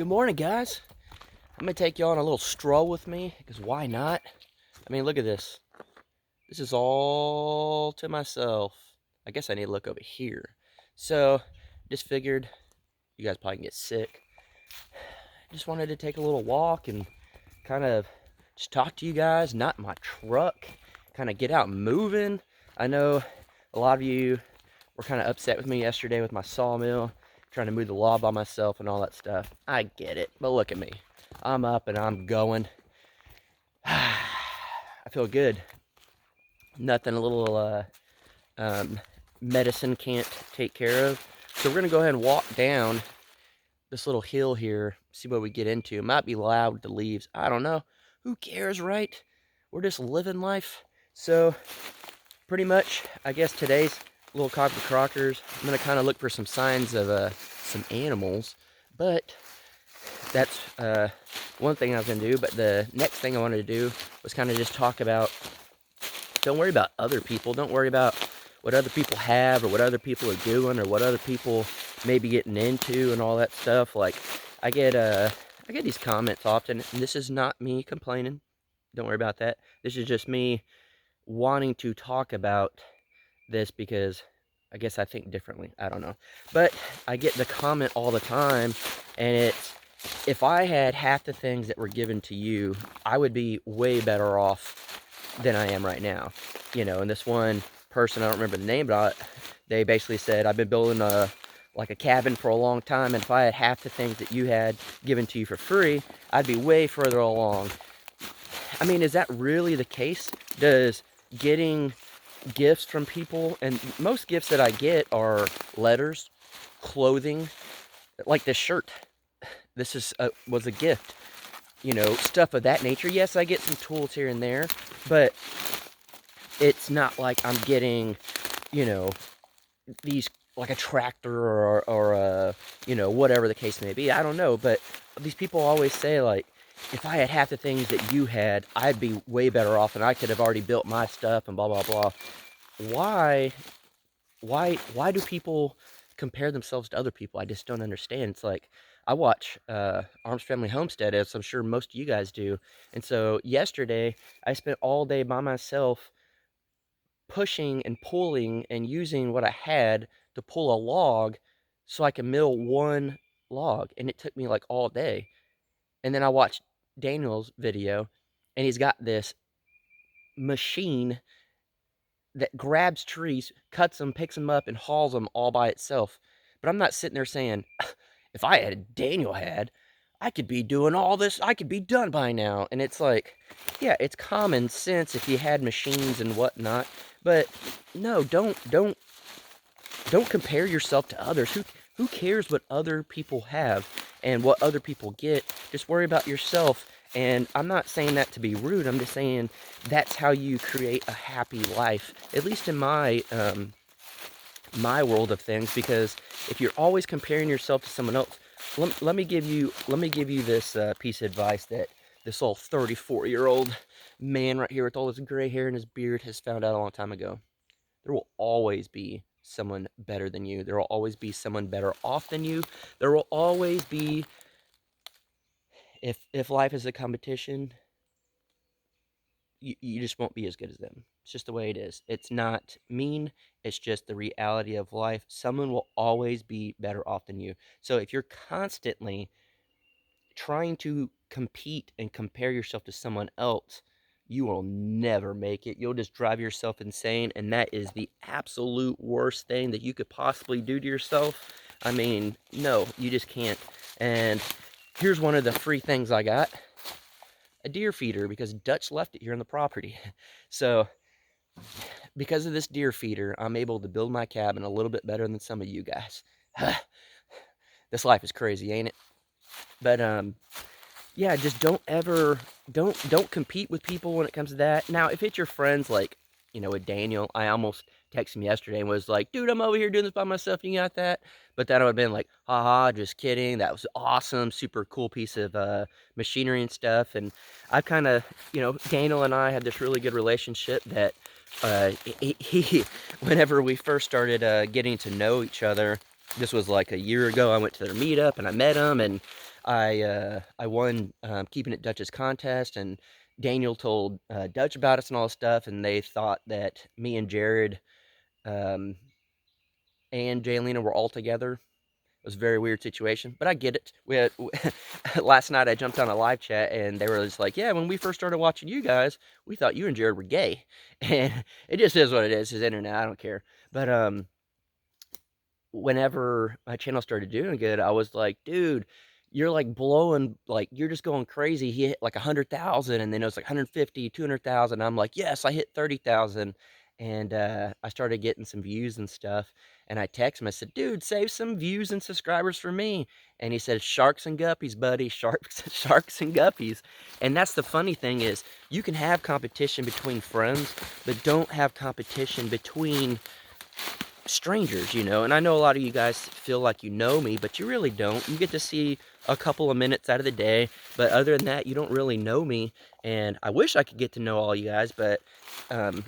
Good morning, guys. I'm gonna take you on a little stroll with me, because why not? I mean, look at this. This is all to myself. I guess I need to look over here. So, just figured you guys probably can get sick. Just wanted to take a little walk and kind of just talk to you guys, not in my truck, kind of get out moving. I know a lot of you were kind of upset with me yesterday with my sawmill, trying to move the log by myself and all that stuff. I get it, but look at me. I'm up and I'm going. I feel good. Nothing a little medicine can't take care of. So we're gonna go ahead and walk down this little hill here, see what we get into. It might be loud with the leaves. I don't know. Who cares, right? We're just living life. So pretty much, I guess today's little cocker crockers. I'm gonna kind of look for some signs of some animals, but that's one thing I was gonna do. But the next thing I wanted to do was kind of just talk about, don't worry about other people. Don't worry about what other people have or what other people are doing or what other people may be getting into and all that stuff. Like I get these comments often, and this is not me complaining. Don't worry about that. This is just me wanting to talk about this because I guess I think differently. I don't know. But I get the comment all the time, and it's, if I had half the things that were given to you, I would be way better off than I am right now. You know, and this one person, I don't remember the name, but they basically said, I've been building like a cabin for a long time, and if I had half the things that you had given to you for free, I'd be way further along. I mean, is that really the case? Does getting gifts from people, and most gifts that I get are letters, clothing, like this shirt. This was a gift, you know, stuff of that nature. Yes, I get some tools here and there, but it's not like I'm getting, you know, these, like a tractor or a, you know, whatever the case may be. I don't know, but these people always say, like, if I had half the things that you had, I'd be way better off, and I could have already built my stuff and blah blah blah. Why why do people compare themselves to other people? I just don't understand. It's like, I watch Arms Family Homestead, as I'm sure most of you guys do, and so yesterday I spent all day by myself pushing and pulling and using what I had to pull a log so I could mill one log, and it took me like all day. And then I watched Daniel's video, and he's got this machine that grabs trees, cuts them, picks them up, and hauls them all by itself. But I'm not sitting there saying, if I had Daniel had, I could be doing all this. I could be done by now. And it's like, yeah, it's common sense if you had machines and whatnot. But no, don't compare yourself to others. Who cares what other people have and what other people get? Just worry about yourself. And I'm not saying that to be rude. I'm just saying that's how you create a happy life, at least in my world of things. Because if you're always comparing yourself to someone else, let me give you this piece of advice that this old 34-year-old man right here with all his gray hair and his beard has found out a long time ago. There will always be someone better than you. There will always be someone better off than you. There will always be, if life is a competition, you just won't be as good as them. It's just the way it is. It's not mean. It's just the reality of life. Someone will always be better off than you. So if you're constantly trying to compete and compare yourself to someone else, you will never make it. You'll just drive yourself insane, and that is the absolute worst thing that you could possibly do to yourself. I mean, no, you just can't. And here's one of the free things I got: a deer feeder, because Dutch left it here on the property. So because of this deer feeder, I'm able to build my cabin a little bit better than some of you guys. This life is crazy, ain't it? But yeah, just don't compete with people when it comes to that. Now, if it's your friends, like, you know, with Daniel, I almost texted him yesterday and was like, dude, I'm over here doing this by myself, you got that? But then I would have been like, haha, just kidding, that was awesome, super cool piece of machinery and stuff. And I kind of, you know, Daniel and I had this really good relationship that he whenever we first started getting to know each other, this was like a year ago, I went to their meetup and I met him, and I won Keeping It Dutch's contest, and Daniel told Dutch about us and all this stuff, and they thought that me and Jared um, and Jaylena were all together. It was a very weird situation, but I get it. We had, last night I jumped on a live chat and they were just like, "Yeah, when we first started watching you guys, we thought you and Jared were gay," and it just is what it is. It's internet. I don't care. But whenever my channel started doing good, I was like, dude, you're like blowing, like you're just going crazy. He hit like 100,000, and then it was like 150, 200,000. I'm like, yes, I hit 30,000. And I started getting some views and stuff. And I text him, I said, dude, save some views and subscribers for me. And he said, sharks and guppies, buddy, sharks, sharks and guppies. And that's the funny thing is, you can have competition between friends, but don't have competition between strangers, you know. And I know a lot of you guys feel like you know me, but you really don't. You get to see a couple of minutes out of the day, but other than that, you don't really know me. And I wish I could get to know all you guys, but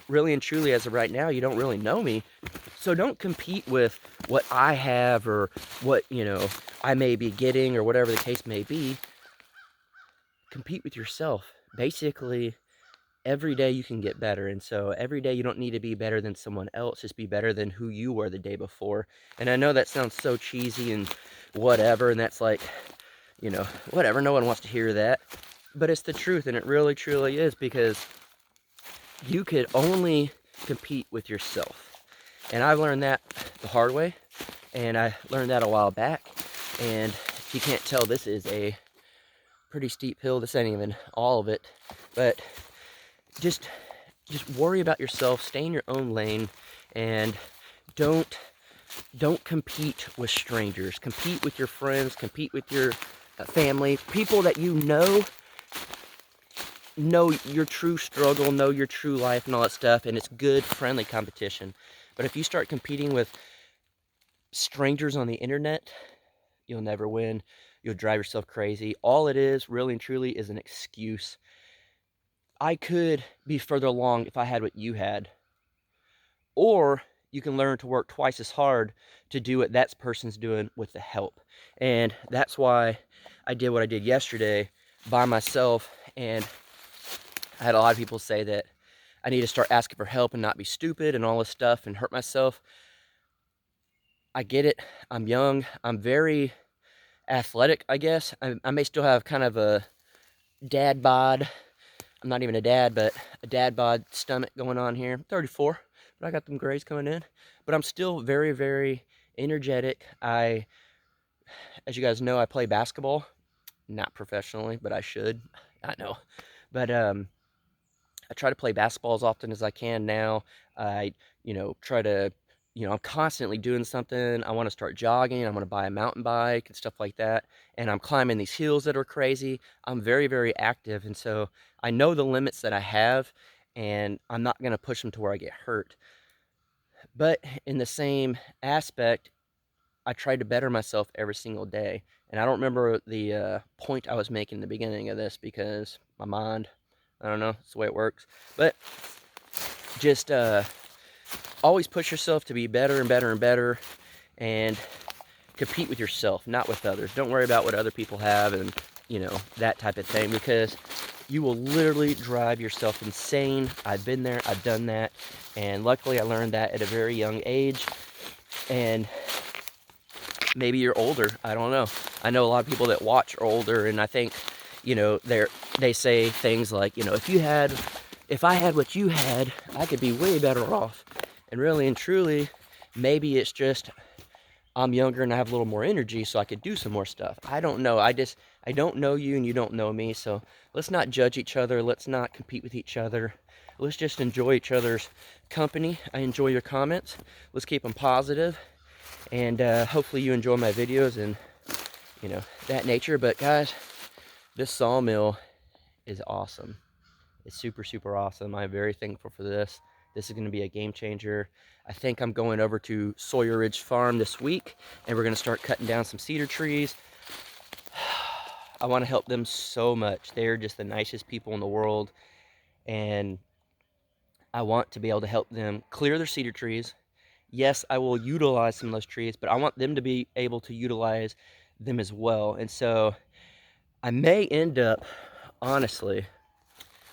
really and truly, as of right now, you don't really know me. So don't compete with what I have or what, you know, I may be getting or whatever the case may be. Compete with yourself. Basically, every day you can get better. And so every day you don't need to be better than someone else, just be better than who you were the day before. And I know that sounds so cheesy and whatever, and that's like, you know, whatever, no one wants to hear that, but it's the truth. And it really truly is, because you could only compete with yourself. And I've learned that the hard way, and I learned that a while back. And if you can't tell, this is a pretty steep hill. This ain't even all of it, but just worry about yourself, stay in your own lane, and don't compete with strangers. Compete with your friends, compete with your family, people that you know your true struggle, know your true life and all that stuff, and it's good, friendly competition. But if you start competing with strangers on the internet, you'll never win. You'll drive yourself crazy. All it is, really and truly, is an excuse. I could be further along if I had what you had. Or you can learn to work twice as hard to do what that person's doing with the help. And that's why I did what I did yesterday by myself. And I had a lot of people say that I need to start asking for help and not be stupid and all this stuff and hurt myself. I get it. I'm young. I'm very athletic, I guess. I may still have kind of a dad bod. I'm not even a dad, but a dad bod stomach going on here. I'm 34, but I got them grays coming in. But I'm still very, very energetic. As you guys know, I play basketball. Not professionally, but I should. I know. But I try to play basketball as often as I can now. I, try to, I'm constantly doing something. I want to start jogging. I want to buy a mountain bike and stuff like that. And I'm climbing these hills that are crazy. I'm very, very active. And so I know the limits that I have, and I'm not going to push them to where I get hurt. But in the same aspect, I try to better myself every single day. And I don't remember the point I was making in the beginning of this, because my mind, I don't know, it's the way it works. But just always push yourself to be better and better and better, and compete with yourself, not with others. Don't worry about what other people have and, that type of thing, because you will literally drive yourself insane. I've been there, I've done that, and luckily I learned that at a very young age. And maybe you're older, I don't know. I know a lot of people that watch are older, and I think, they say things like, if I had what you had, I could be way better off. And really and truly, maybe it's just I'm younger and I have a little more energy, so I could do some more stuff. I don't know. I don't know you and you don't know me, so let's not judge each other. Let's not compete with each other. Let's just enjoy each other's company. I enjoy your comments. Let's keep them positive, and hopefully you enjoy my videos and, that nature. But guys, this sawmill is awesome. It's super, super awesome. I'm very thankful for this. This is going to be a game changer. I think I'm going over to Sawyer Ridge Farm this week, and we're going to start cutting down some cedar trees. I want to help them so much. They're just the nicest people in the world, and I want to be able to help them clear their cedar trees. Yes, I will utilize some of those trees, but I want them to be able to utilize them as well. And so I may end up, honestly,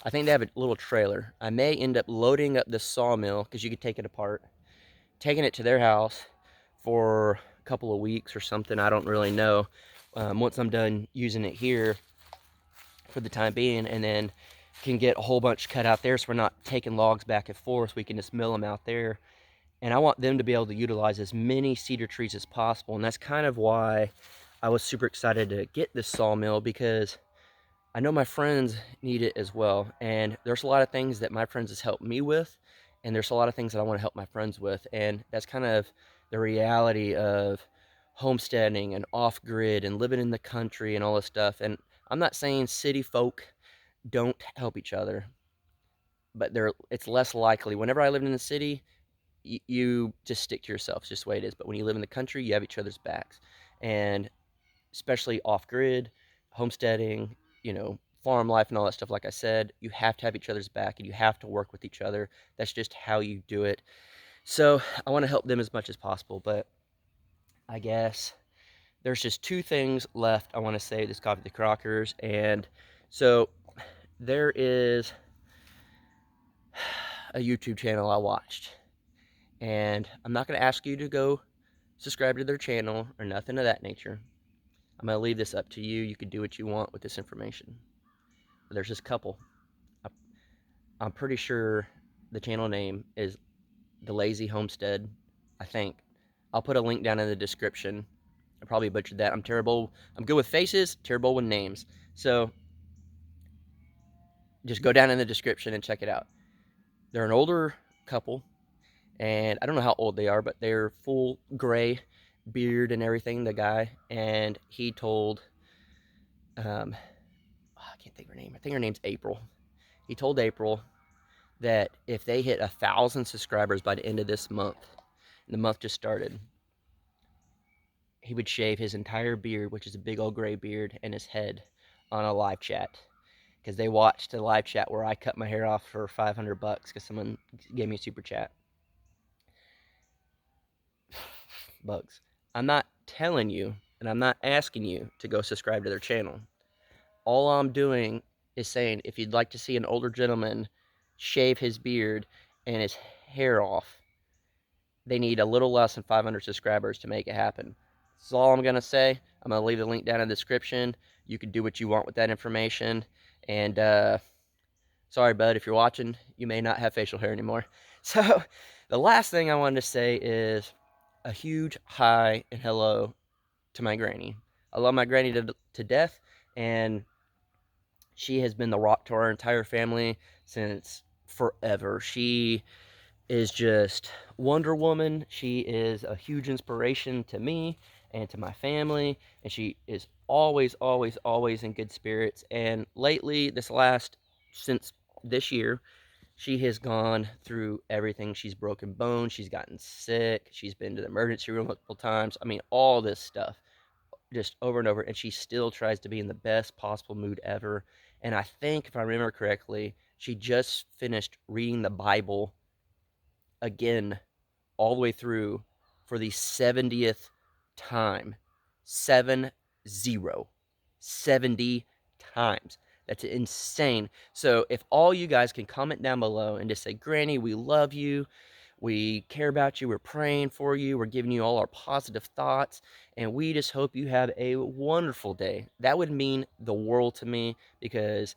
I think they have a little trailer. I may end up loading up this sawmill because you could take it apart, taking it to their house for a couple of weeks or something. I don't really know. Once I'm done using it here for the time being, and then can get a whole bunch cut out there so we're not taking logs back and forth. We can just mill them out there. And I want them to be able to utilize as many cedar trees as possible. And that's kind of why I was super excited to get this sawmill, because I know my friends need it as well. And there's a lot of things that my friends has helped me with, and there's a lot of things that I want to help my friends with. And that's kind of the reality of homesteading and off grid and living in the country and all this stuff. And I'm not saying city folk don't help each other, but it's less likely. Whenever I lived in the city, you just stick to yourself. It's just the way it is. But when you live in the country, you have each other's backs. And especially off grid, homesteading, farm life and all that stuff, like I said, you have to have each other's back and you have to work with each other. That's just how you do it. So I want to help them as much as possible. But I guess there's just two things left I want to say this Coffee the Crockers. And so there is a YouTube channel I watched. And I'm not going to ask you to go subscribe to their channel or nothing of that nature. I'm going to leave this up to you. You can do what you want with this information. But there's this couple. I'm pretty sure the channel name is The Lazy Homestead, I think. I'll put a link down in the description. I probably butchered that. I'm terrible. I'm good with faces, terrible with names. So just go down in the description and check it out. They're an older couple, and I don't know how old they are, but they're full gray beard and everything, the guy. And he told, I can't think of her name. I think her name's April. He told April that if they hit 1,000 subscribers by the end of this month, and the month just started, he would shave his entire beard, which is a big old gray beard, and his head on a live chat. Because they watched a live chat where I cut my hair off for $500 because someone gave me a super chat. Bugs. I'm not telling you, and I'm not asking you to go subscribe to their channel. All I'm doing is saying, if you'd like to see an older gentleman shave his beard and his hair off, they need a little less than 500 subscribers to make it happen. That's all I'm going to say. I'm going to leave the link down in the description. You can do what you want with that information. And sorry, bud, if you're watching, you may not have facial hair anymore. So the last thing I wanted to say is a huge hi and hello to my granny. I love my granny to death, and she has been the rock to our entire family since forever. She is just Wonder Woman. She is a huge inspiration to me and to my family, and she is always, always, always in good spirits. And lately, since this year, she has gone through everything. She's broken bones, she's gotten sick, she's been to the emergency room multiple times. I mean, all this stuff just over and over, and she still tries to be in the best possible mood ever. And I think, if I remember correctly, she just finished reading the Bible again all the way through for the 70th time. 70. 70 times. That's insane. So if all you guys can comment down below and just say, Granny, we love you. We care about you. We're praying for you. We're giving you all our positive thoughts. And we just hope you have a wonderful day. That would mean the world to me, because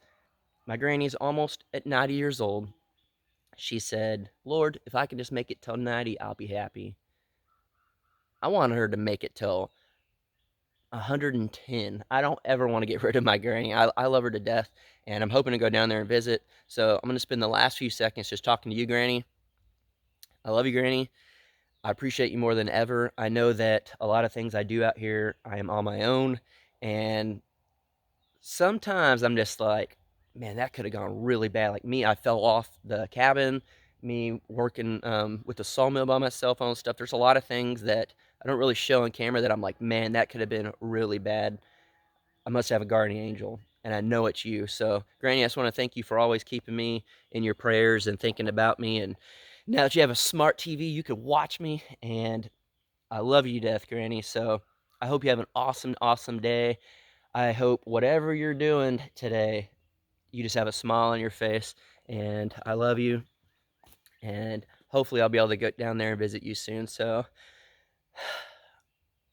my granny is almost at 90 years old. She said, Lord, if I can just make it till 90, I'll be happy. I want her to make it till 110. I don't ever want to get rid of my granny. I love her to death, and I'm hoping to go down there and visit. So I'm going to spend the last few seconds just talking to you, Granny. I love you, Granny. I appreciate you more than ever. I know that a lot of things I do out here, I am on my own, and sometimes I'm just like, man, that could have gone really bad. Like me, I fell off the cabin, me working with the sawmill by myself on stuff. There's a lot of things that I don't really show on camera that I'm like, man, that could have been really bad. I must have a guardian angel, and I know it's you. So, Granny, I just want to thank you for always keeping me in your prayers and thinking about me. And now that you have a smart TV, you can watch me, and I love you to death, Granny. So, I hope you have an awesome, awesome day. I hope whatever you're doing today, you just have a smile on your face. And I love you. And hopefully, I'll be able to get down there and visit you soon. So,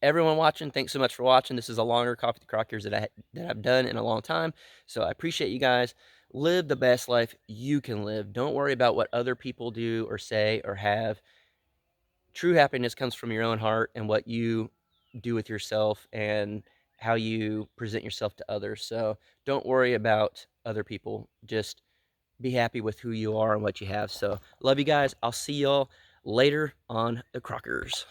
everyone watching, thanks so much for watching. This is a longer Coffee with Crockers that I've done in a long time. So I appreciate you guys. Live the best life you can live. Don't worry about what other people do or say or have. True happiness comes from your own heart and what you do with yourself and how you present yourself to others. So don't worry about other people. Just be happy with who you are and what you have. So love you guys. I'll see y'all later on the Crockers.